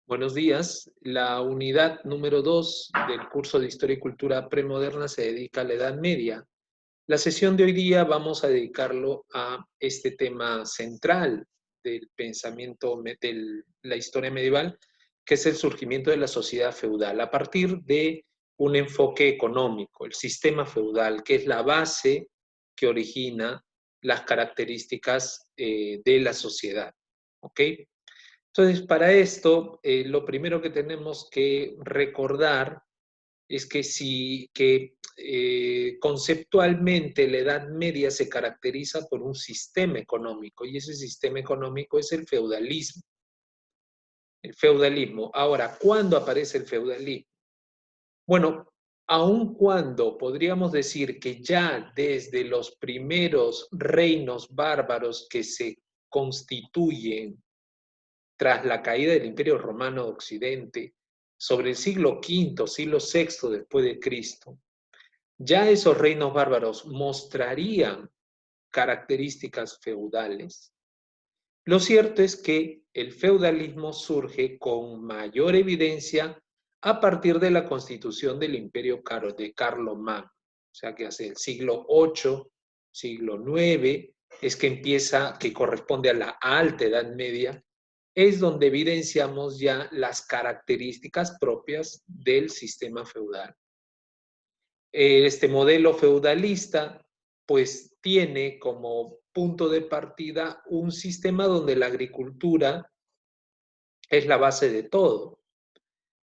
Buenos días. La unidad número 2 del curso de Historia y Cultura Premoderna se dedica a la Edad Media. La sesión de hoy día vamos a dedicarlo a este tema central del pensamiento de la historia medieval, que es el surgimiento de la sociedad feudal, a partir de un enfoque económico, el sistema feudal, que es la base que origina las características de la sociedad. ¿Ok? Entonces, para esto, lo primero que tenemos que recordar es que conceptualmente la Edad Media se caracteriza por un sistema económico, y ese sistema económico es el feudalismo. El feudalismo. Ahora, ¿cuándo aparece el feudalismo? Bueno, aun cuando podríamos decir que ya desde los primeros reinos bárbaros que se constituyen tras la caída del Imperio Romano de Occidente, sobre el siglo V, siglo VI después de Cristo, ya esos reinos bárbaros mostrarían características feudales. Lo cierto es que el feudalismo surge con mayor evidencia a partir de la constitución del Imperio de Carlomagno, o sea que hacia el siglo VIII, siglo IX, es que empieza, que corresponde a la Alta Edad Media, es donde evidenciamos ya las características propias del sistema feudal. Este modelo feudalista pues tiene como punto de partida un sistema donde la agricultura es la base de todo.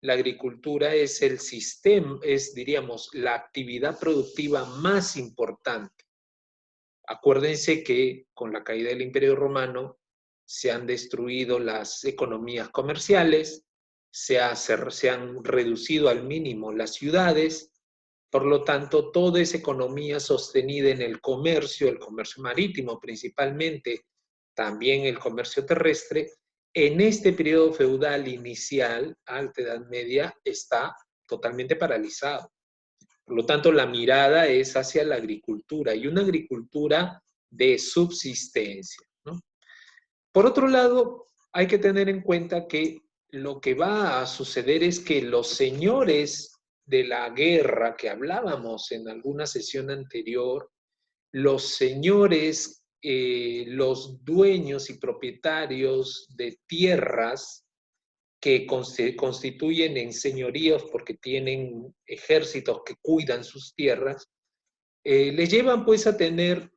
La agricultura es el sistema, es, diríamos, la actividad productiva más importante. Acuérdense que con la caída del Imperio Romano se han destruido las economías comerciales, se han reducido al mínimo las ciudades, por lo tanto, toda esa economía sostenida en el comercio marítimo principalmente, también el comercio terrestre, en este periodo feudal inicial, Alta Edad Media, está totalmente paralizado. Por lo tanto, la mirada es hacia la agricultura y una agricultura de subsistencia, ¿no? Por otro lado, hay que tener en cuenta que lo que va a suceder es que los señores de la guerra que hablábamos en alguna sesión anterior, los señores, los dueños y propietarios de tierras que constituyen en señoríos porque tienen ejércitos que cuidan sus tierras, les llevan pues a tener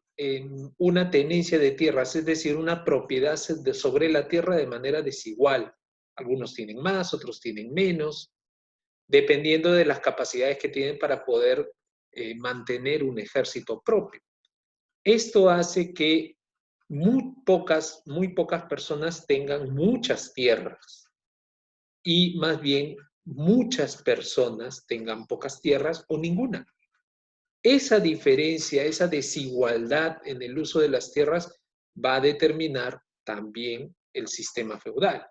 una tenencia de tierras, es decir, una propiedad sobre la tierra de manera desigual. Algunos tienen más, otros tienen menos, dependiendo de las capacidades que tienen para poder mantener un ejército propio. Esto hace que muy pocas personas tengan muchas tierras y más bien muchas personas tengan pocas tierras o ninguna. Esa diferencia, esa desigualdad en el uso de las tierras va a determinar también el sistema feudal.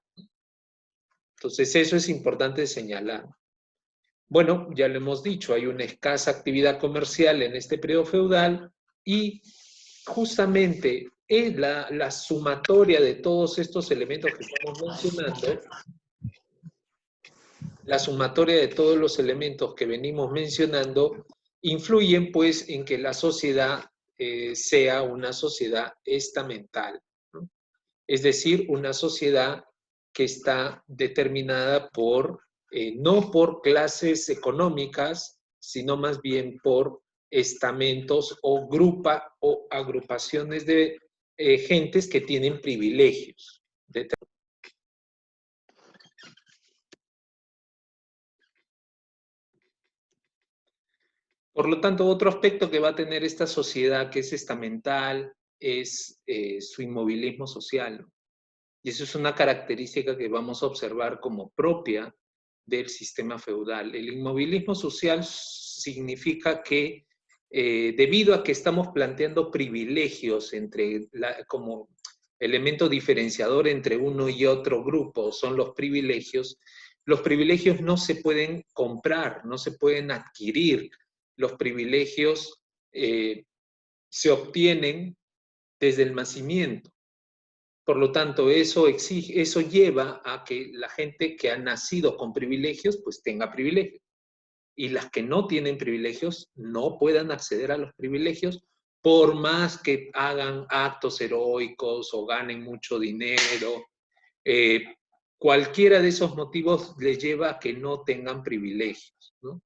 Entonces, eso es importante señalar. Bueno, ya lo hemos dicho, hay una escasa actividad comercial en este periodo feudal y justamente es la sumatoria de todos estos elementos que estamos mencionando, la sumatoria de todos los elementos que venimos mencionando, influyen pues en que la sociedad sea una sociedad estamental, ¿no? Es decir, una sociedad que está determinada por, no por clases económicas, sino más bien por estamentos o agrupaciones de gentes que tienen privilegios. Por lo tanto, otro aspecto que va a tener esta sociedad que es estamental es su inmovilismo social, ¿no? Y eso es una característica que vamos a observar como propia del sistema feudal. El inmovilismo social significa que debido a que estamos planteando privilegios como elemento diferenciador entre uno y otro grupo, son los privilegios no se pueden comprar, no se pueden adquirir. Los privilegios se obtienen desde el nacimiento. Por lo tanto, eso lleva a que la gente que ha nacido con privilegios, pues tenga privilegios. Y las que no tienen privilegios no puedan acceder a los privilegios por más que hagan actos heroicos o ganen mucho dinero. Cualquiera de esos motivos les lleva a que no tengan privilegios, ¿no?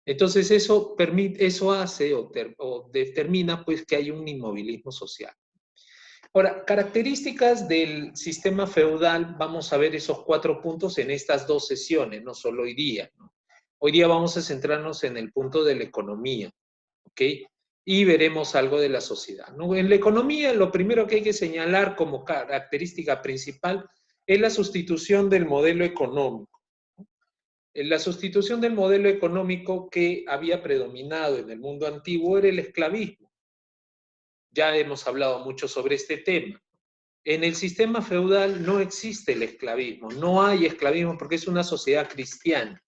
Entonces eso hace o determina pues que hay un inmovilismo social. Ahora, características del sistema feudal, vamos a ver esos 4 puntos en estas 2 sesiones, no solo hoy día, ¿no? Hoy día vamos a centrarnos en el punto de la economía, ¿ok? Y veremos algo de la sociedad, ¿no? En la economía, lo primero que hay que señalar como característica principal es la sustitución del modelo económico. La sustitución del modelo económico que había predominado en el mundo antiguo era el esclavismo. Ya hemos hablado mucho sobre este tema. En el sistema feudal no existe el esclavismo, no hay esclavismo porque es una sociedad cristiana.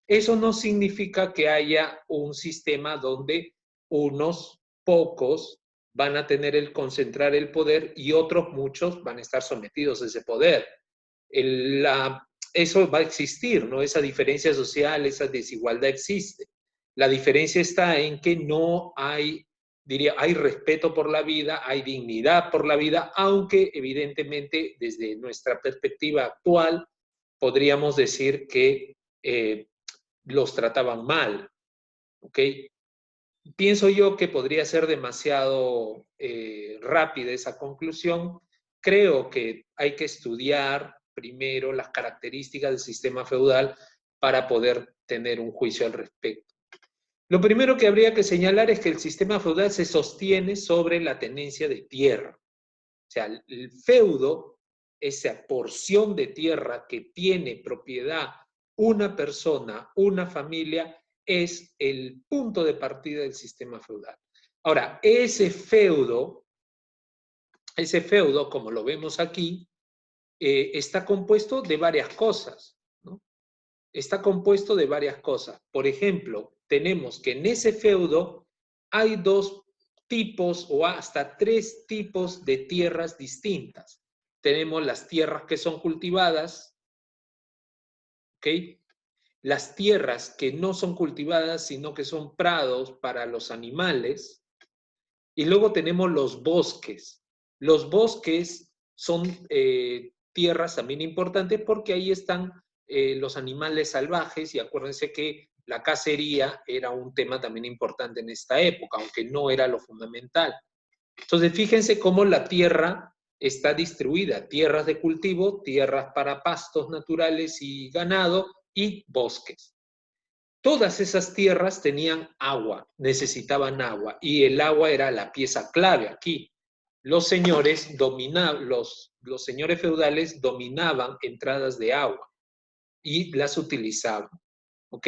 Eso no significa que haya un sistema donde unos pocos van a tener el concentrar el poder y otros muchos van a estar sometidos a ese poder. Eso va a existir, ¿no? Esa diferencia social, esa desigualdad existe. La diferencia está en que no hay, diría, hay respeto por la vida, hay dignidad por la vida, aunque evidentemente desde nuestra perspectiva actual podríamos decir que los trataban mal, ¿ok? Pienso yo que podría ser demasiado rápida esa conclusión. Creo que hay que estudiar primero las características del sistema feudal para poder tener un juicio al respecto. Lo primero que habría que señalar es que el sistema feudal se sostiene sobre la tenencia de tierra. O sea, el feudo, esa porción de tierra que tiene propiedad una persona, una familia, es el punto de partida del sistema feudal. Ahora, ese feudo, como lo vemos aquí, está compuesto de varias cosas, ¿no? Está compuesto de varias cosas. Por ejemplo, tenemos que en ese feudo hay 2 tipos o hasta 3 tipos de tierras distintas. Tenemos las tierras que son cultivadas, ¿ok? Las tierras que no son cultivadas, sino que son prados para los animales. Y luego tenemos los bosques. Los bosques son tierras también importantes porque ahí están los animales salvajes y acuérdense que la cacería era un tema también importante en esta época, aunque no era lo fundamental. Entonces, fíjense cómo la tierra está distribuida. Tierras de cultivo, tierras para pastos naturales y ganado y bosques. Todas esas tierras tenían agua, necesitaban agua, y el agua era la pieza clave aquí. Los señores los señores feudales dominaban entradas de agua y las utilizaban, ¿ok?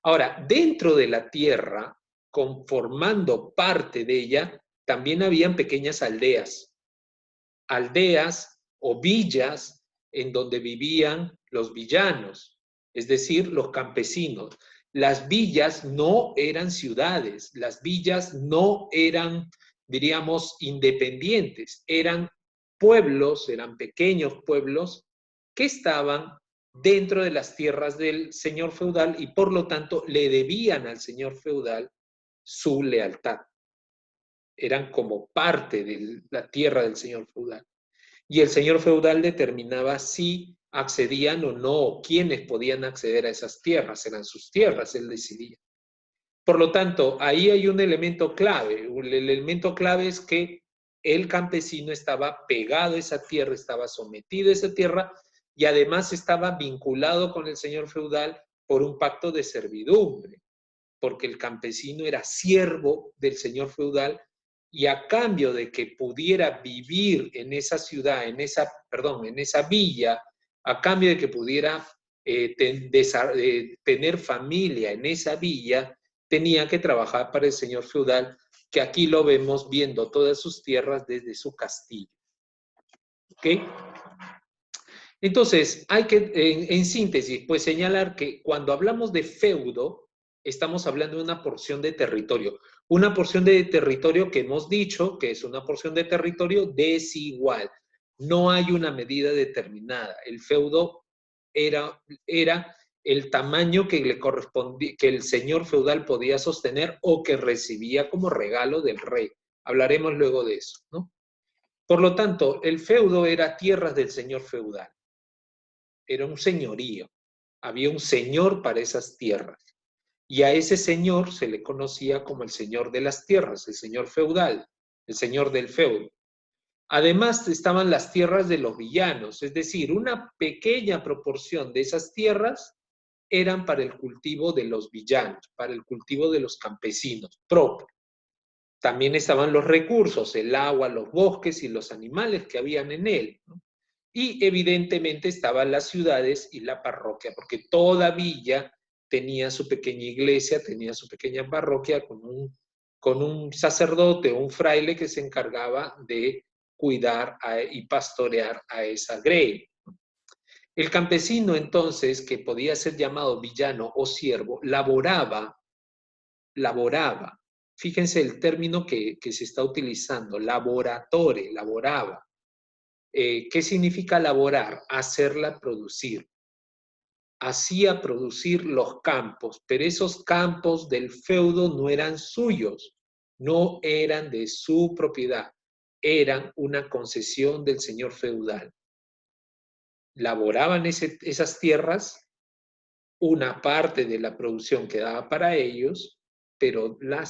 Ahora, dentro de la tierra, conformando parte de ella, también habían pequeñas aldeas o villas en donde vivían los villanos, es decir, los campesinos. Las villas no eran ciudades, las villas no eran, diríamos, independientes, eran pueblos, eran pequeños pueblos que estaban dentro de las tierras del señor feudal y por lo tanto le debían al señor feudal su lealtad. Eran como parte de la tierra del señor feudal. Y el señor feudal determinaba si accedían o no, quiénes podían acceder a esas tierras, eran sus tierras, él decidía. Por lo tanto, ahí hay un elemento clave. El elemento clave es que el campesino estaba pegado a esa tierra, estaba sometido a esa tierra y además estaba vinculado con el señor feudal por un pacto de servidumbre, porque el campesino era siervo del señor feudal y a cambio de que pudiera vivir en esa ciudad, en esa villa, a cambio de que pudiera tener familia en esa villa, tenía que trabajar para el señor feudal, que aquí lo vemos viendo todas sus tierras desde su castillo. ¿Ok? Entonces, hay que, en síntesis, pues señalar que cuando hablamos de feudo, estamos hablando de una porción de territorio. Una porción de territorio que hemos dicho que es una porción de territorio desigual. No hay una medida determinada. El feudo era el tamaño que le correspondía, que el señor feudal podía sostener o que recibía como regalo del rey. Hablaremos luego de eso, ¿no? Por lo tanto, el feudo era tierras del señor feudal. Era un señorío. Había un señor para esas tierras. Y a ese señor se le conocía como el señor de las tierras, el señor feudal, el señor del feudo. Además estaban las tierras de los villanos, es decir, una pequeña proporción de esas tierras eran para el cultivo de los villanos, para el cultivo de los campesinos propios. También estaban los recursos, el agua, los bosques y los animales que habían en él, ¿no? Y evidentemente estaban las ciudades y la parroquia, porque toda villa tenía su pequeña iglesia, tenía su pequeña parroquia con un sacerdote o un fraile que se encargaba de cuidar y pastorear a esa grey. El campesino entonces, que podía ser llamado villano o siervo, laboraba. Fíjense el término que se está utilizando, laboratore, laboraba. ¿Qué significa laborar? Hacerla producir. Hacía producir los campos, pero esos campos del feudo no eran suyos, no eran de su propiedad, eran una concesión del señor feudal. Laboraban esas tierras, una parte de la producción quedaba para ellos, pero la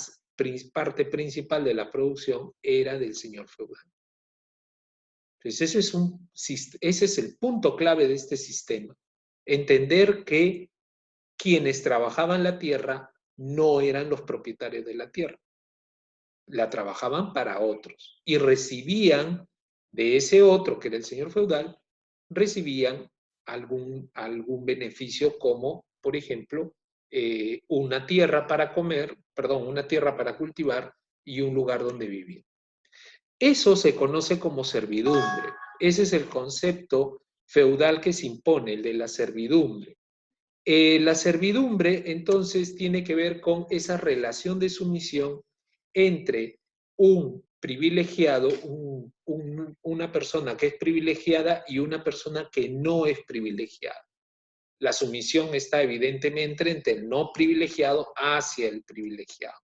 parte principal de la producción era del señor feudal. Entonces, ese es el punto clave de este sistema. Entender que quienes trabajaban la tierra no eran los propietarios de la tierra. La trabajaban para otros y recibían de ese otro, que era el señor feudal, recibían algún beneficio como, por ejemplo, una tierra para comer, perdón, una tierra para cultivar y un lugar donde vivir. Eso se conoce como servidumbre. Ese es el concepto feudal que se impone, el de la servidumbre. La servidumbre, entonces, tiene que ver con esa relación de sumisión entre un privilegiado, una persona que es privilegiada y una persona que no es privilegiada. La sumisión está evidentemente entre el no privilegiado hacia el privilegiado.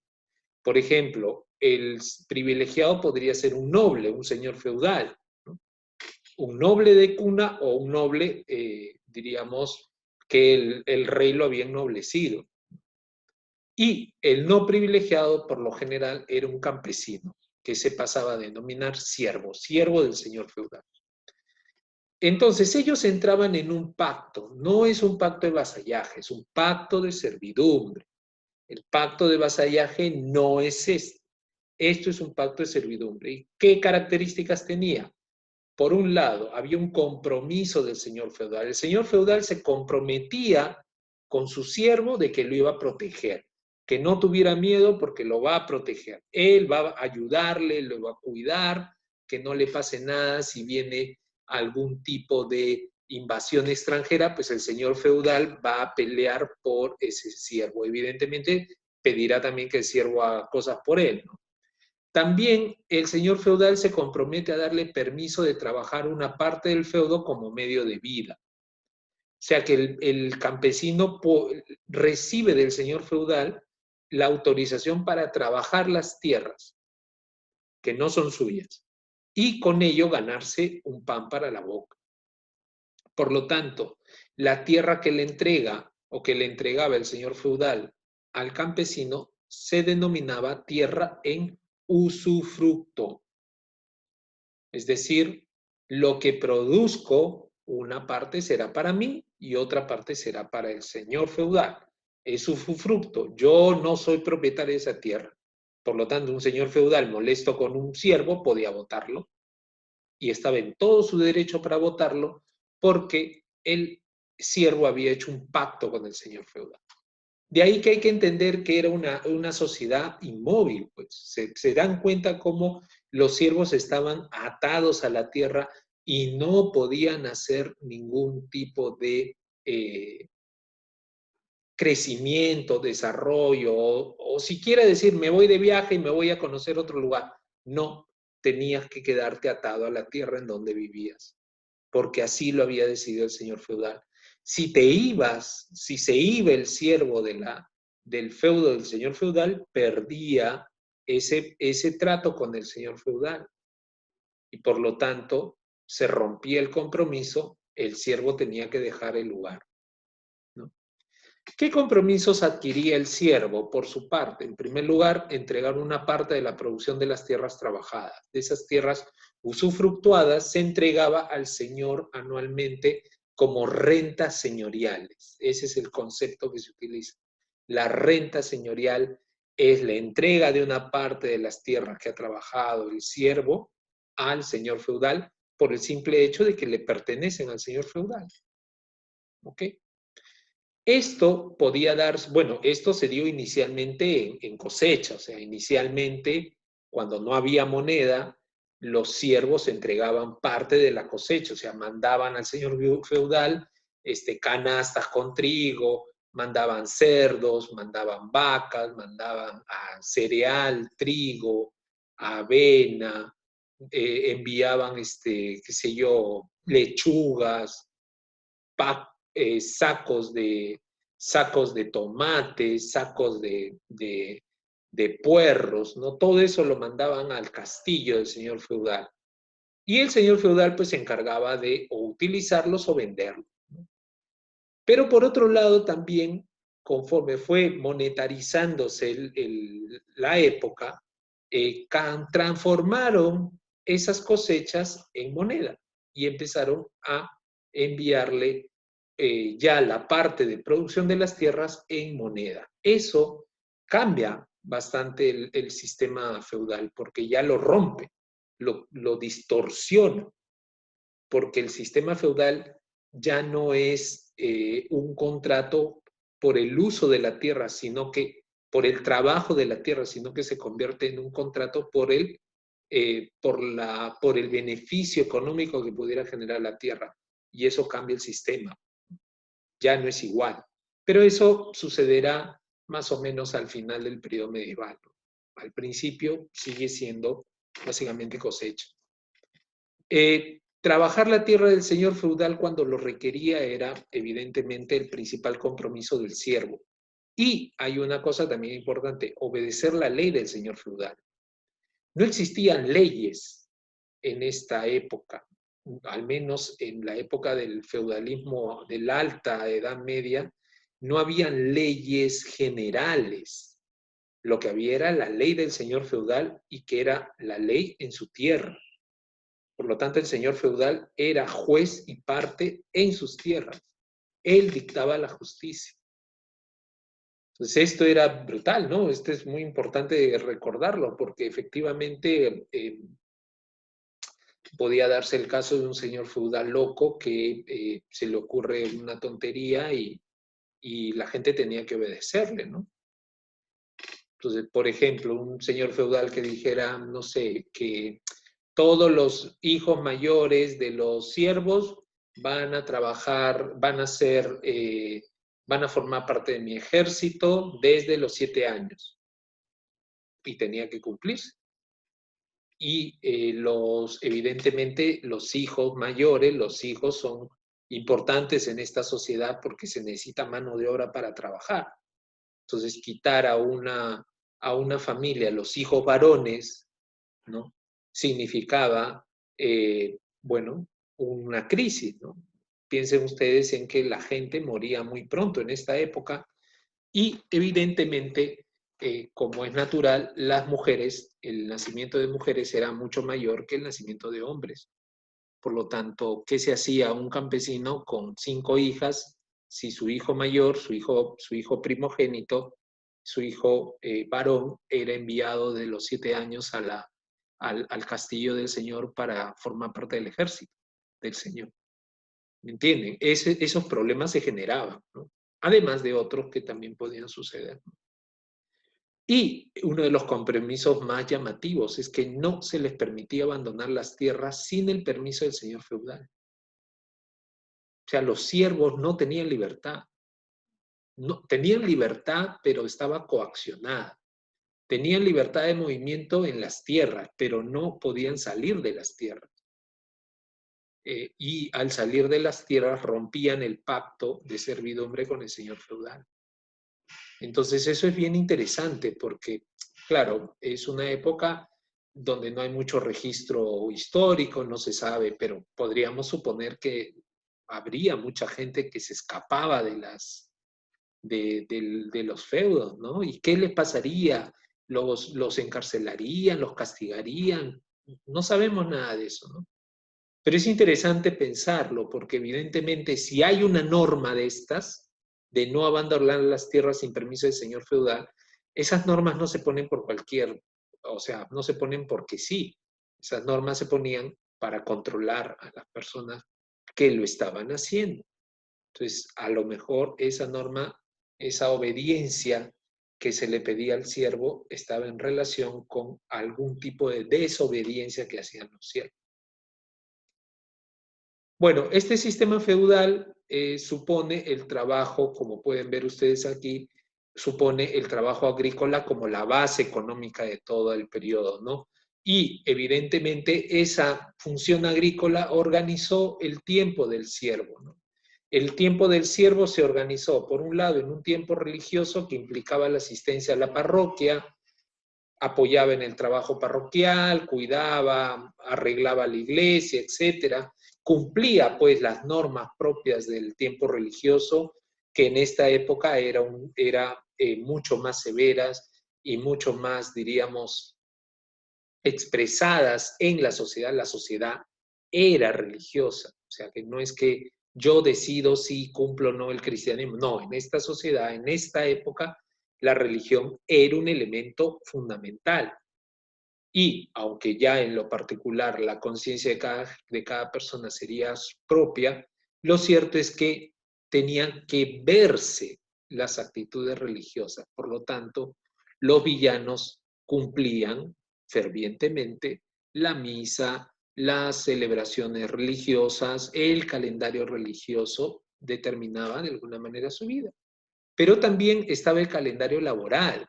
Por ejemplo, el privilegiado podría ser un noble, un señor feudal, ¿no? Un noble de cuna o un noble, diríamos, que el rey lo había ennoblecido. Y el no privilegiado, por lo general, era un campesino, que se pasaba a denominar siervo, siervo del señor feudal. Entonces, ellos entraban en un pacto, no es un pacto de vasallaje, es un pacto de servidumbre. El pacto de vasallaje no es este. Esto es un pacto de servidumbre. ¿Y qué características tenía? Por un lado, había un compromiso del señor feudal. El señor feudal se comprometía con su siervo de que lo iba a proteger, que no tuviera miedo porque lo va a proteger. Él va a ayudarle, lo va a cuidar, que no le pase nada si viene algún tipo de invasión extranjera, pues el señor feudal va a pelear por ese siervo. Evidentemente, pedirá también que el siervo haga cosas por él, ¿no? También el señor feudal se compromete a darle permiso de trabajar una parte del feudo como medio de vida. O sea que el campesino recibe del señor feudal la autorización para trabajar las tierras, que no son suyas, y con ello ganarse un pan para la boca. Por lo tanto, la tierra que le entrega o que le entregaba el señor feudal al campesino se denominaba tierra en usufructo. Es decir, lo que produzco, una parte será para mí y otra parte será para el señor feudal. Es usufructo. Yo no soy propietario de esa tierra. Por lo tanto, un señor feudal molesto con un siervo podía votarlo y estaba en todo su derecho para votarlo porque el siervo había hecho un pacto con el señor feudal. De ahí que hay que entender que era una sociedad inmóvil, pues se dan cuenta cómo los siervos estaban atados a la tierra y no podían hacer ningún tipo de crecimiento, desarrollo, o siquiera decir, me voy de viaje y me voy a conocer otro lugar. No, tenías que quedarte atado a la tierra en donde vivías, porque así lo había decidido el señor feudal. Si te ibas, si se iba el siervo del feudo del señor feudal, perdía ese trato con el señor feudal. Y por lo tanto, se rompía el compromiso, el siervo tenía que dejar el lugar, ¿no? ¿Qué compromisos adquiría el siervo por su parte? En primer lugar, entregar una parte de la producción de las tierras trabajadas. De esas tierras usufructuadas se entregaba al señor anualmente como rentas señoriales. Ese es el concepto que se utiliza. La renta señorial es la entrega de una parte de las tierras que ha trabajado el siervo al señor feudal por el simple hecho de que le pertenecen al señor feudal. ¿Ok? Esto podía darse, bueno, esto se dio inicialmente en cosecha, o sea, inicialmente cuando no había moneda, los siervos entregaban parte de la cosecha, o sea, mandaban al señor feudal canastas con trigo, mandaban cerdos, mandaban vacas, mandaban cereal, trigo, avena, enviaban, qué sé yo, lechugas, sacos de tomates, sacos de puerros, ¿no? Todo eso lo mandaban al castillo del señor feudal. Y el señor feudal pues se encargaba de o utilizarlos o venderlos, ¿no? Pero por otro lado también, conforme fue monetarizándose la época, transformaron esas cosechas en moneda y empezaron a enviarle ya la parte de producción de las tierras en moneda. Eso cambia bastante el sistema feudal porque ya lo rompe, lo distorsiona, porque el sistema feudal ya no es un contrato por el uso de la tierra, sino que por el trabajo de la tierra, sino que se convierte en un contrato por el beneficio económico que pudiera generar la tierra. Y eso cambia el sistema. Ya no es igual. Pero eso sucederá más o menos al final del periodo medieval. Al principio sigue siendo básicamente cosecha. Trabajar la tierra del señor feudal cuando lo requería era evidentemente el principal compromiso del siervo. Y hay una cosa también importante, obedecer la ley del señor feudal. No existían leyes en esta época, al menos en la época del feudalismo de la alta Edad Media, no habían leyes generales. Lo que había era la ley del señor feudal y que era la ley en su tierra. Por lo tanto, el señor feudal era juez y parte en sus tierras. Él dictaba la justicia. Entonces, esto era brutal, ¿no? Esto es muy importante recordarlo, porque efectivamente podía darse el caso de un señor feudal loco que se le ocurre una tontería y la gente tenía que obedecerle, ¿no? Entonces, por ejemplo, un señor feudal que dijera, no sé, que todos los hijos mayores de los siervos van a trabajar, van a formar parte de mi ejército desde los 7 años. Y tenía que cumplirse. Y evidentemente los hijos mayores, los hijos son importantes en esta sociedad porque se necesita mano de obra para trabajar. Entonces, quitar a una familia los hijos varones, ¿no? Significaba, bueno, una crisis, ¿no? Piensen ustedes en que la gente moría muy pronto en esta época y evidentemente, como es natural, las mujeres, el nacimiento de mujeres era mucho mayor que el nacimiento de hombres. Por lo tanto, ¿qué se hacía un campesino con 5 hijas si su hijo mayor, su hijo primogénito, su hijo varón, era enviado de los 7 años al castillo del Señor para formar parte del ejército del Señor? ¿Me entienden? Esos problemas se generaban, ¿no? Además de otros que también podían suceder, ¿no? Y uno de los compromisos más llamativos es que no se les permitía abandonar las tierras sin el permiso del señor feudal. O sea, los siervos no tenían libertad. no, tenían libertad, pero estaba coaccionada. Tenían libertad de movimiento en las tierras, pero no podían salir de las tierras. Y al salir de las tierras rompían el pacto de servidumbre con el señor feudal. Entonces eso es bien interesante porque, claro, es una época donde no hay mucho registro histórico, no se sabe, pero podríamos suponer que habría mucha gente que se escapaba de los feudos, ¿no? ¿Y qué les pasaría? ¿Los encarcelarían? ¿Los castigarían? No sabemos nada de eso, ¿no? Pero es interesante pensarlo, porque evidentemente si hay una norma de estas, de no abandonar las tierras sin permiso del señor feudal, esas normas no se ponen por cualquier, o sea, no se ponen porque sí. Esas normas se ponían para controlar a las personas que lo estaban haciendo. Entonces, a lo mejor esa norma, esa obediencia que se le pedía al siervo estaba en relación con algún tipo de desobediencia que hacían los siervos. Bueno, este sistema feudal supone el trabajo, como pueden ver ustedes aquí, supone el trabajo agrícola como la base económica de todo el periodo, ¿no? Y evidentemente esa función agrícola organizó el tiempo del siervo, ¿no? El tiempo del siervo se organizó, por un lado, en un tiempo religioso que implicaba la asistencia a la parroquia, apoyaba en el trabajo parroquial, cuidaba, arreglaba la iglesia, etcétera. Cumplía pues las normas propias del tiempo religioso, que en esta época era mucho más severas y mucho más, diríamos, expresadas en la sociedad. La sociedad era religiosa, o sea que no es que yo decido si cumplo o no el cristianismo, no, en esta sociedad, en esta época, la religión era un elemento fundamental. Y aunque ya en lo particular la conciencia de cada persona sería propia, lo cierto es que tenían que verse las actitudes religiosas. Por lo tanto, los villanos cumplían fervientemente la misa, las celebraciones religiosas, el calendario religioso determinaba de alguna manera su vida. Pero también estaba el calendario laboral.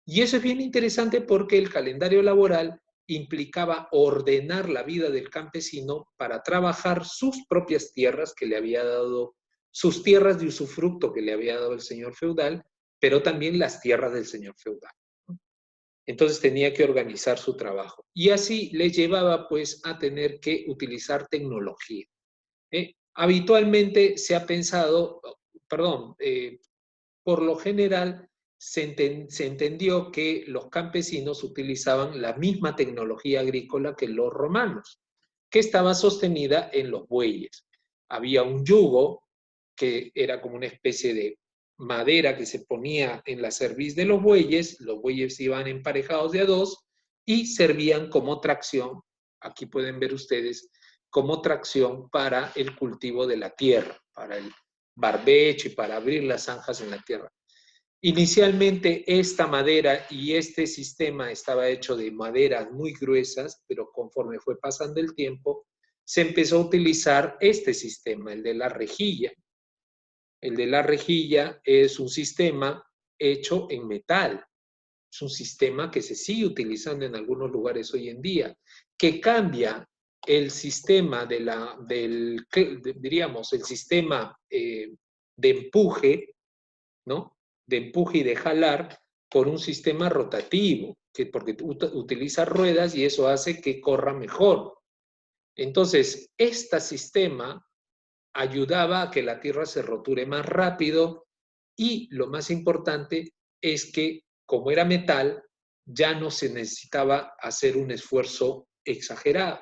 Y eso es bien interesante porque el calendario laboral implicaba ordenar la vida del campesino para trabajar sus propias tierras que le había dado, sus tierras de usufructo que le había dado el señor feudal, pero también las tierras del señor feudal. Entonces tenía que organizar su trabajo. Y así le llevaba pues a tener que utilizar tecnología. Habitualmente se ha pensado, perdón, por lo general se entendió que los campesinos utilizaban la misma tecnología agrícola que los romanos, que estaba sostenida en los bueyes. Había un yugo que era como una especie de madera que se ponía en la cerviz de los bueyes iban emparejados de a dos y servían como tracción, aquí pueden ver ustedes, como tracción para el cultivo de la tierra, para el barbecho y para abrir las zanjas en la tierra. Inicialmente esta madera y este sistema estaba hecho de maderas muy gruesas, pero conforme fue pasando el tiempo, se empezó a utilizar este sistema, el de la rejilla. El de la rejilla es un sistema hecho en metal. Es un sistema que se sigue utilizando en algunos lugares hoy en día, que cambia el sistema diríamos, el sistema de empuje, ¿no? De empuje y de jalar por un sistema rotativo, porque utiliza ruedas y eso hace que corra mejor. Entonces, este sistema ayudaba a que la tierra se roture más rápido y lo más importante es que como era metal, ya no se necesitaba hacer un esfuerzo exagerado.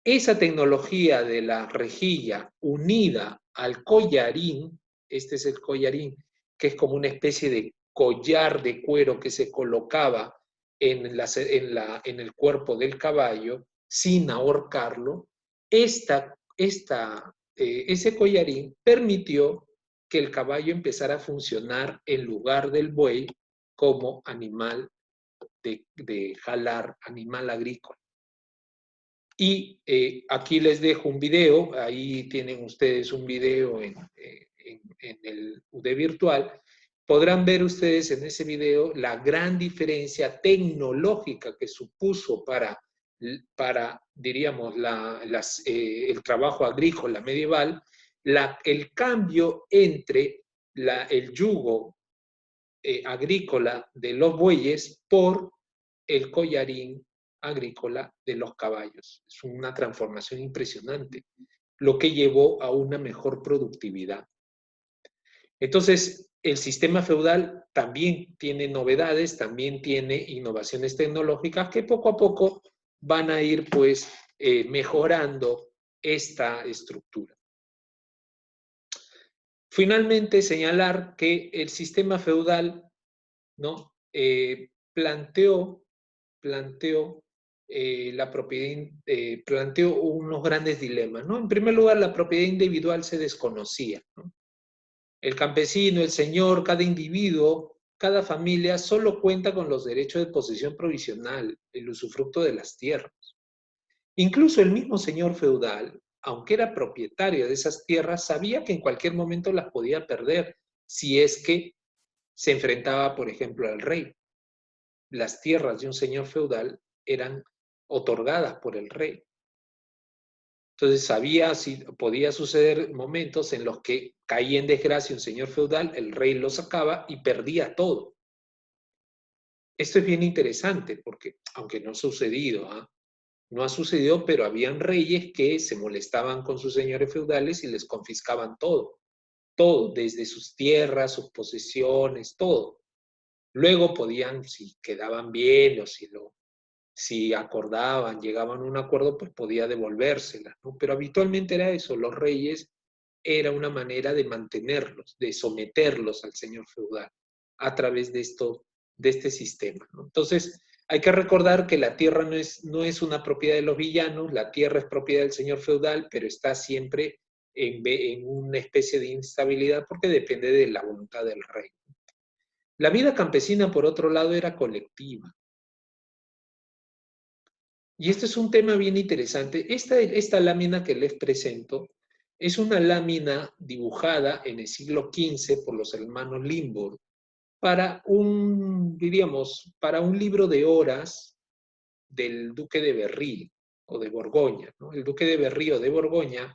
Esa tecnología de la rejilla unida al collarín, este es el collarín, que es como una especie de collar de cuero que se colocaba en el cuerpo del caballo sin ahorcarlo, ese collarín permitió que el caballo empezara a funcionar en lugar del buey como animal de jalar, animal agrícola. Y aquí les dejo un video, ahí tienen ustedes un video en en el UD virtual, podrán ver ustedes en ese video la gran diferencia tecnológica que supuso para diríamos, el trabajo agrícola medieval, el cambio entre el yugo agrícola de los bueyes por el collarín agrícola de los caballos. Es una transformación impresionante, lo que llevó a una mejor productividad. Entonces, el sistema feudal también tiene novedades, también tiene innovaciones tecnológicas que poco a poco van a ir pues mejorando esta estructura. Finalmente, señalar que el sistema feudal, ¿no? planteó la propiedad, planteó unos grandes dilemas, ¿no? En primer lugar, la propiedad individual se desconocía, ¿no? El campesino, el señor, cada individuo, cada familia solo cuenta con los derechos de posesión provisional, el usufructo de las tierras. Incluso el mismo señor feudal, aunque era propietario de esas tierras, sabía que en cualquier momento las podía perder si es que se enfrentaba, por ejemplo, al rey. Las tierras de un señor feudal eran otorgadas por el rey. Entonces sabía si podía suceder momentos en los que caía en desgracia un señor feudal, el rey lo sacaba y perdía todo. Esto es bien interesante porque, aunque no ha sucedido, no ha sucedido, pero habían reyes que se molestaban con sus señores feudales y les confiscaban todo. Todo, desde sus tierras, sus posesiones, todo. Luego podían, si quedaban bien o si acordaban, llegaban a un acuerdo, pues podía devolvérselas, ¿no? Pero habitualmente era eso, los reyes era una manera de mantenerlos, de someterlos al señor feudal a través de este sistema, ¿no? Entonces, hay que recordar que la tierra no es una propiedad de los villanos, la tierra es propiedad del señor feudal, pero está siempre en una especie de instabilidad porque depende de la voluntad del rey. La vida campesina, por otro lado, era colectiva. Y este es un tema bien interesante. Esta lámina que les presento es una lámina dibujada en el siglo XV por los hermanos Limburg para para un libro de horas del duque de Berry o de Borgoña, ¿no? El duque de Berry o de Borgoña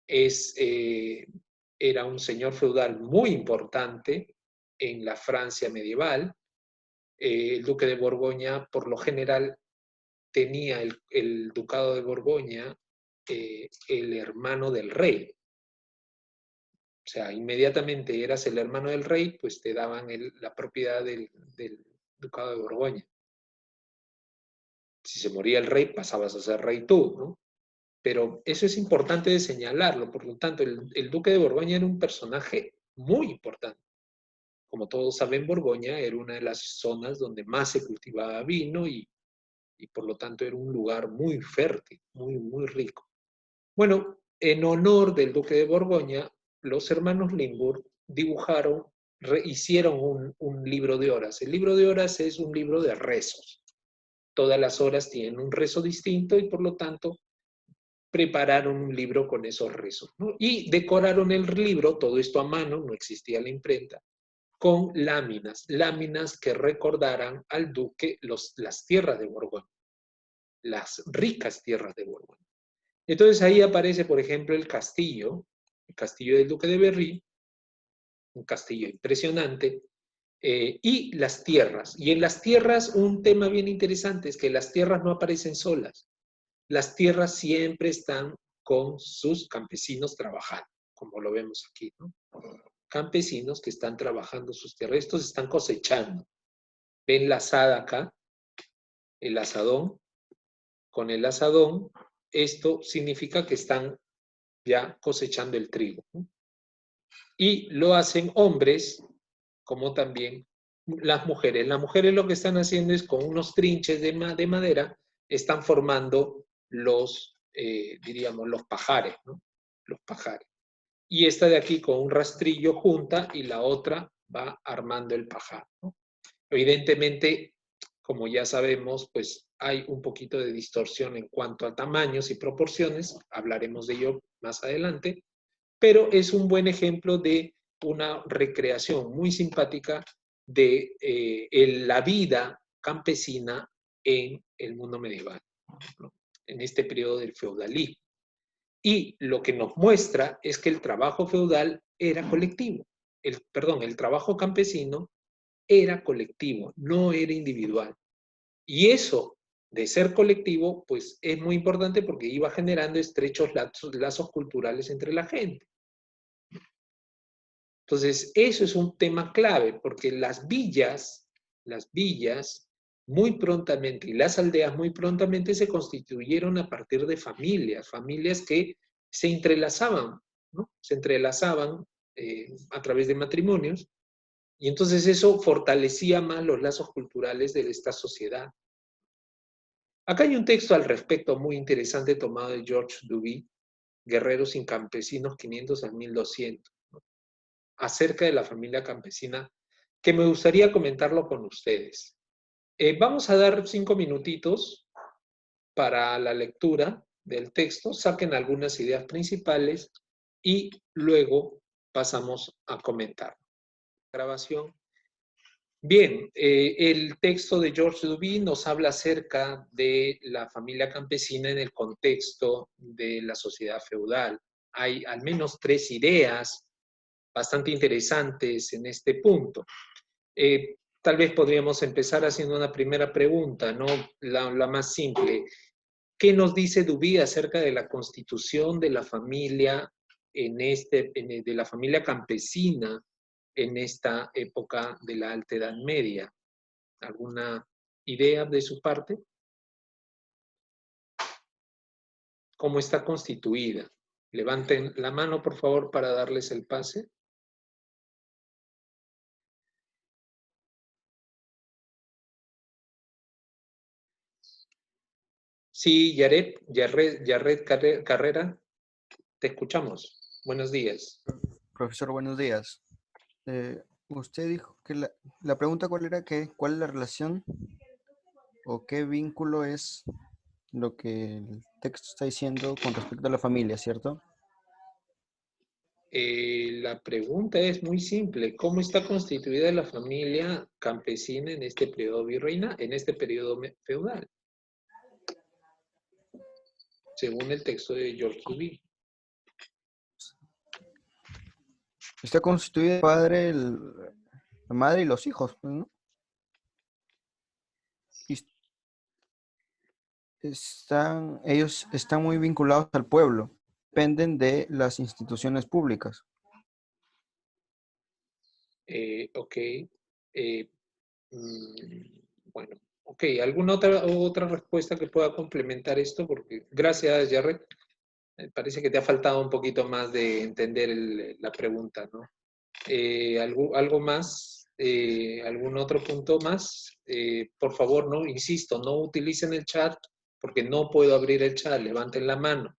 era un señor feudal muy importante en la Francia medieval. El duque de Borgoña, por lo general, tenía el ducado de Borgoña el hermano del rey. O sea, inmediatamente eras el hermano del rey, pues te daban la propiedad del ducado de Borgoña. Si se moría el rey, pasabas a ser rey tú, ¿no? Pero eso es importante de señalarlo. Por lo tanto, el duque de Borgoña era un personaje muy importante. Como todos saben, Borgoña era una de las zonas donde más se cultivaba vino y por lo tanto era un lugar muy fértil, muy, muy rico. Bueno, en honor del duque de Borgoña, los hermanos Limburg hicieron un libro de horas. El libro de horas es un libro de rezos. Todas las horas tienen un rezo distinto y por lo tanto prepararon un libro con esos rezos, ¿no? Y decoraron el libro, todo esto a mano, no existía la imprenta, con láminas que recordaran al duque las tierras de Borgoña, las ricas tierras de Borgoña. Entonces ahí aparece, por ejemplo, el castillo del duque de Berry, un castillo impresionante, y las tierras. Y en las tierras un tema bien interesante es que las tierras no aparecen solas. Las tierras siempre están con sus campesinos trabajando, como lo vemos aquí, ¿no? Campesinos que están trabajando sus tierras. Estos están cosechando. ¿Ven la azada acá? El asadón. Con el asadón, esto significa que están ya cosechando el trigo, ¿no? Y lo hacen hombres, como también las mujeres. Las mujeres lo que están haciendo es con unos trinches de madera, están formando diríamos, los pajares, ¿no? Los pajares. Y esta de aquí con un rastrillo junta y la otra va armando el pajar, ¿no? Evidentemente, como ya sabemos, pues hay un poquito de distorsión en cuanto a tamaños y proporciones, hablaremos de ello más adelante, pero es un buen ejemplo de una recreación muy simpática de la vida campesina en el mundo medieval, ¿no? En este periodo del feudalismo. Y lo que nos muestra es que el trabajo feudal era colectivo. El trabajo campesino era colectivo, no era individual. Y eso de ser colectivo, pues es muy importante porque iba generando estrechos lazos culturales entre la gente. Entonces, eso es un tema clave, porque las villas muy prontamente y las aldeas muy prontamente se constituyeron a partir de familias que se entrelazaban, ¿no? Se entrelazaban a través de matrimonios, y entonces eso fortalecía más los lazos culturales de esta sociedad. Acá hay un texto al respecto muy interesante tomado de George Duby, Guerreros y Campesinos 500 al 1200, ¿no? Acerca de la familia campesina, que me gustaría comentarlo con ustedes. Vamos a dar 5 minutitos para la lectura del texto, saquen algunas ideas principales y luego pasamos a comentar. Grabación. Bien, el texto de George Duby nos habla acerca de la familia campesina en el contexto de la sociedad feudal. Hay al menos 3 ideas bastante interesantes en este punto. Tal vez podríamos empezar haciendo una primera pregunta, ¿no? La más simple. ¿Qué nos dice Duby acerca de la constitución de la familia de la familia campesina en esta época de la Alta Edad Media? ¿Alguna idea de su parte? ¿Cómo está constituida? Levanten la mano, por favor, para darles el pase. Sí, Yared Carrera, te escuchamos. Buenos días. Profesor, buenos días. Usted dijo que la pregunta cuál era, cuál es la relación o qué vínculo es lo que el texto está diciendo con respecto a la familia, ¿cierto? La pregunta es muy simple. ¿Cómo está constituida la familia campesina en este periodo en este periodo feudal? Según el texto de George Duby. Está constituida el padre, la madre y los hijos, pues, ¿no? Y ellos están muy vinculados al pueblo, dependen de las instituciones públicas. Ok. Eh, bueno, ok. ¿Alguna otra respuesta que pueda complementar esto? Porque, gracias, Jared. Parece que te ha faltado un poquito más de entender la pregunta, ¿no? ¿Algo más? ¿Algún otro punto más? Por favor, no, insisto, no utilicen el chat porque no puedo abrir el chat. Levanten la mano.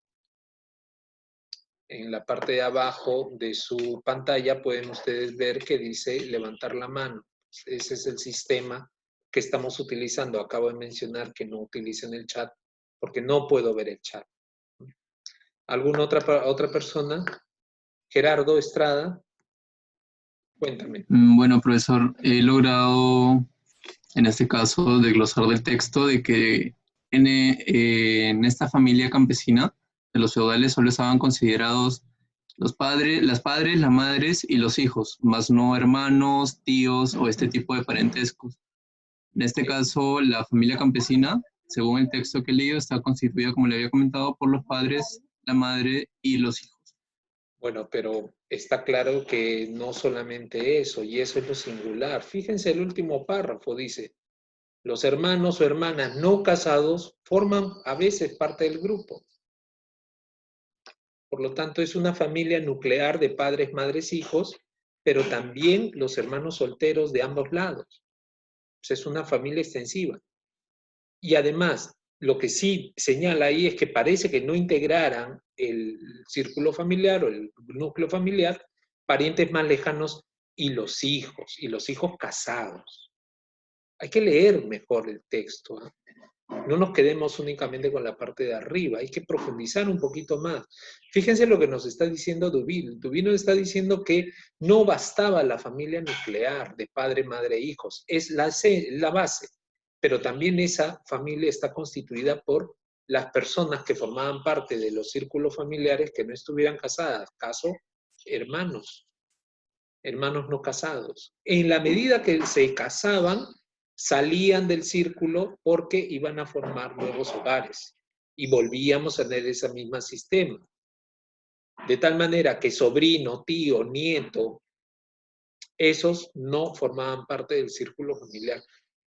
En la parte de abajo de su pantalla pueden ustedes ver que dice levantar la mano. Ese es el sistema que estamos utilizando. Acabo de mencionar que no utilicen el chat porque no puedo ver el chat. ¿Alguna otra persona? Gerardo Estrada, cuéntame. Bueno, profesor, he logrado, en este caso, desglosar del texto de que en esta familia campesina de los feudales solo estaban considerados las padres, las madres y los hijos, más no hermanos, tíos o este tipo de parentescos. En este caso, la familia campesina, según el texto que he leído, está constituida, como le había comentado, por los padres, la madre y los hijos. Bueno, pero está claro que no solamente eso, y eso es lo singular. Fíjense el último párrafo, dice, los hermanos o hermanas no casados forman a veces parte del grupo. Por lo tanto, es una familia nuclear de padres, madres, hijos, pero también los hermanos solteros de ambos lados. Es una familia extensiva. Y además, lo que sí señala ahí es que parece que no integraran el círculo familiar o el núcleo familiar, parientes más lejanos y los hijos casados. Hay que leer mejor el texto, ¿eh? No nos quedemos únicamente con la parte de arriba, hay que profundizar un poquito más. Fíjense lo que nos está diciendo Duville. Duville nos está diciendo que no bastaba la familia nuclear de padre, madre e hijos. Es la base, pero también esa familia está constituida por las personas que formaban parte de los círculos familiares que no estuvieran casadas. Caso, hermanos, hermanos no casados. En la medida que se casaban, salían del círculo porque iban a formar nuevos hogares y volvíamos a tener ese mismo sistema. De tal manera que sobrino, tío, nieto, esos no formaban parte del círculo familiar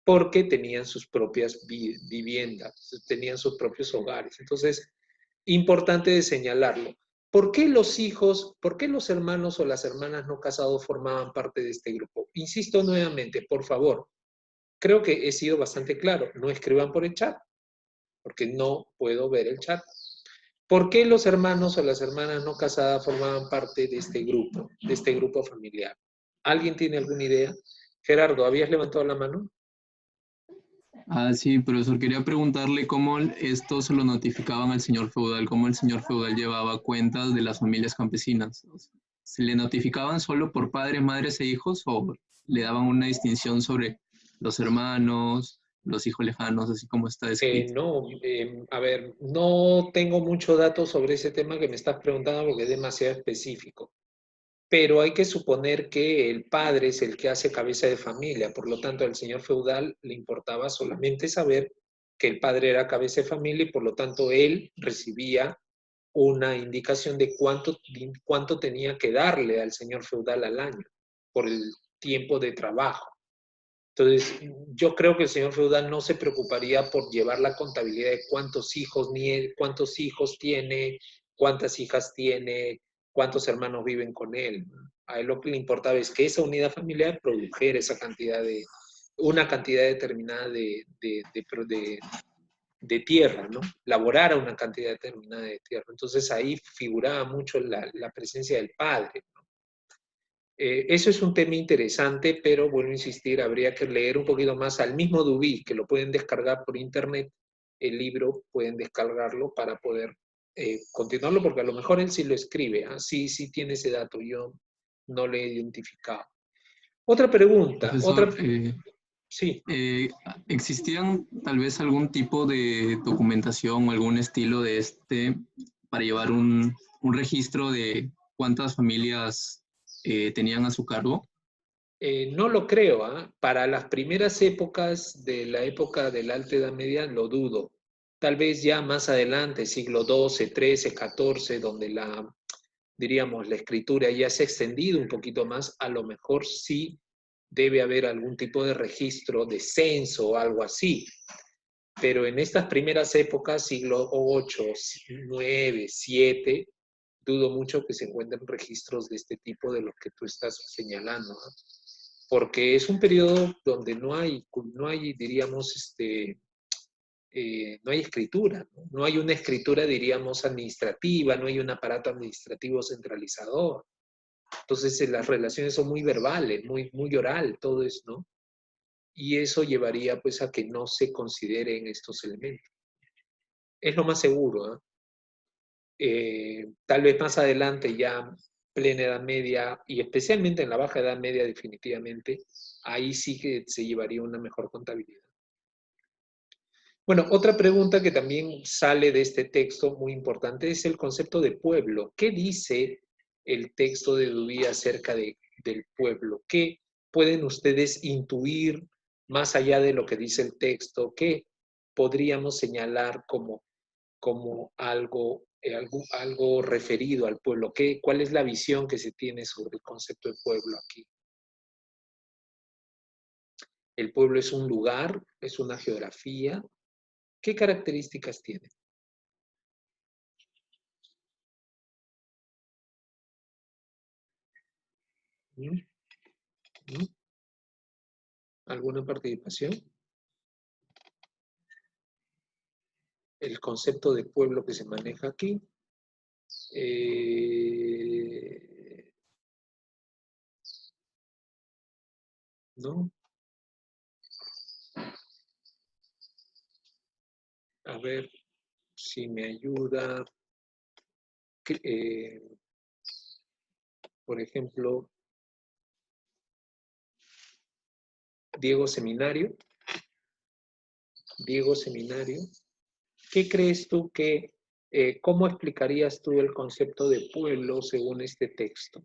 porque tenían sus propias viviendas, tenían sus propios hogares. Entonces, importante de señalarlo. ¿Por qué los hijos, por qué los hermanos o las hermanas no casados formaban parte de este grupo? Insisto nuevamente, por favor, creo que he sido bastante claro. No escriban por el chat, porque no puedo ver el chat. ¿Por qué los hermanos o las hermanas no casadas formaban parte de este grupo familiar? ¿Alguien tiene alguna idea? Gerardo, ¿habías levantado la mano? Ah, sí, profesor, quería preguntarle cómo esto se lo notificaban al señor feudal, cómo el señor feudal llevaba cuentas de las familias campesinas. O sea, ¿se le notificaban solo por padres, madres e hijos o le daban una distinción sobre los hermanos, los hijos lejanos, así como está escrito? No, a ver, no tengo mucho dato sobre ese tema que me estás preguntando porque es demasiado específico. Pero hay que suponer que el padre es el que hace cabeza de familia, por lo tanto al señor feudal le importaba solamente saber que el padre era cabeza de familia y por lo tanto él recibía una indicación de cuánto tenía que darle al señor feudal al año por el tiempo de trabajo. Entonces, yo creo que el señor feudal no se preocuparía por llevar la contabilidad de cuántos hijos tiene, cuántas hijas tiene, cuántos hermanos viven con él. A él lo que le importaba es que esa unidad familiar produjera esa cantidad una cantidad determinada de tierra, ¿no? Laborara una cantidad determinada de tierra. Entonces ahí figuraba mucho la presencia del padre. Eso es un tema interesante, pero vuelvo a insistir, habría que leer un poquito más al mismo Dubí, que lo pueden descargar por internet, el libro pueden descargarlo para poder continuarlo, porque a lo mejor él sí lo escribe, ¿ah? Sí, sí tiene ese dato, yo no lo he identificado. Otra pregunta, Profesor, sí. ¿existían tal vez algún tipo de documentación o algún estilo de para llevar un registro de cuántas familias tenían a su cargo? No lo creo, ¿ah? Para las primeras épocas de la época de la Alta Edad Media lo dudo. Tal vez ya más adelante, siglo XII, XIII, XIV, donde diríamos, la escritura ya se ha extendido un poquito más, a lo mejor sí debe haber algún tipo de registro de censo o algo así. Pero en estas primeras épocas, siglo VIII, IX, VII, dudo mucho que se encuentren registros de este tipo de los que tú estás señalando, ¿no? Porque es un periodo donde no hay diríamos, no hay escritura, ¿no? No hay una escritura, diríamos, administrativa, no hay un aparato administrativo centralizador. Entonces, las relaciones son muy verbales, muy, muy oral, todo eso, ¿no? Y eso llevaría, pues, a que no se consideren estos elementos. Es lo más seguro, ¿eh? Tal vez más adelante, ya plena Edad Media, y especialmente en la Baja Edad Media definitivamente, ahí sí que se llevaría una mejor contabilidad. Bueno, otra pregunta que también sale de este texto muy importante es el concepto de pueblo. ¿Qué dice el texto de Dubí acerca del pueblo? ¿Qué pueden ustedes intuir más allá de lo que dice el texto? ¿Qué podríamos señalar como algo referido al pueblo? ¿Cuál es la visión que se tiene sobre el concepto de pueblo aquí? ¿El pueblo es un lugar? ¿Es una geografía? ¿Qué características tiene? ¿Mm? ¿Mm? ¿Alguna participación? El concepto de pueblo que se maneja aquí. ¿No? A ver si me ayuda. Por ejemplo, Diego Seminario. Diego Seminario. ¿Qué crees tú que, cómo explicarías tú el concepto de pueblo según este texto?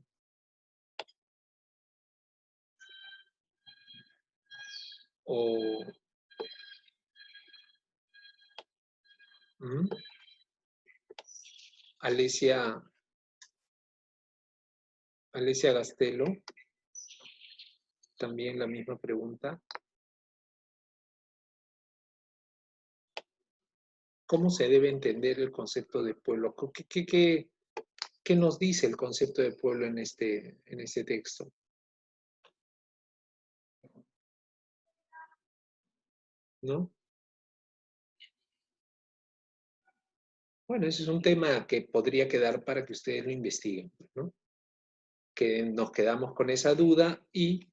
O, ¿mm? Alesia Gastelo, también la misma pregunta. ¿Cómo se debe entender el concepto de pueblo? ¿Qué nos dice el concepto de pueblo en este texto? ¿No? Bueno, ese es un tema que podría quedar para que ustedes lo investiguen, ¿no? Que nos quedamos con esa duda y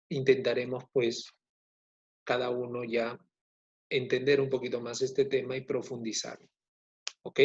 intentaremos, pues, cada uno ya entender un poquito más este tema y profundizar. ¿Ok?